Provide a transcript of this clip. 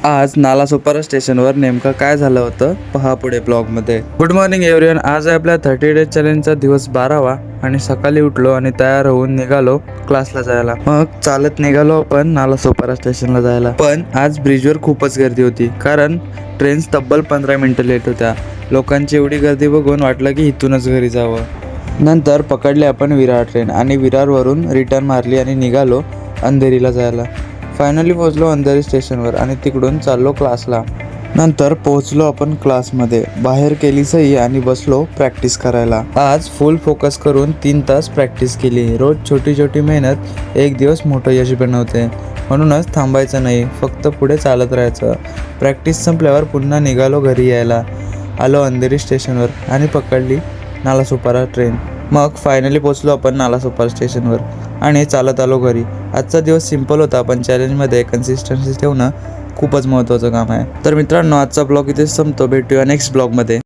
आज नालासोपारा स्टेशनवर नेमकं काय झालं होतं पहा पुढे ब्लॉगमध्ये. Good morning everyone. आज आहे आपल्या 30 डेज चॅलेंजचा दिवस 12वा आणि सकाळी उठलो आणि तयार होऊन निघालो क्लासला जायला. मग चालत निघालो आपण नालासोपारा स्टेशनला जायला. पण आज ब्रिजवर खूपच गर्दी होती कारण ट्रेन्स तब्बल 15 मिनिटं लेट होत्या. लोकांची एवढी गर्दी बघून वाटलं की इथूनच घरी जावं. नंतर पकडले आपण विरार ट्रेन आणि विरारवरून रिटर्न मारली आणि निघालो अंधेरीला जायला. फायनली पोहोचलो अंधेरी स्टेशनवर आणि तिकडून चाललो क्लासला. नंतर पोहोचलो आपण क्लासमध्ये. बाहेर केली सही आणि बसलो प्रॅक्टिस करायला. आज फुल फोकस करून 3 तास प्रॅक्टिस केली. रोज छोटी छोटी मेहनत एक दिवस मोठं यश बनवते. म्हणूनच थांबायचं नाही, फक्त पुढे चालत राहायचं. प्रॅक्टिस संपल्यावर पुन्हा निघालो घरी यायला. आलो अंधेरी स्टेशनवर आणि पकडली नालासोपारा ट्रेन. मग फायनली पोहोचलो आपण नालासोपारा स्टेशनवर आणि चालत आलो घरी. आजचा दिवस सिंपल होता पण चॅलेंजमध्ये कन्सिस्टन्सी ठेवणं खूपच महत्त्वाचं काम आहे. तर मित्रांनो, आजचा ब्लॉग इथेच संपतो. भेटूया नेक्स्ट ब्लॉगमध्ये.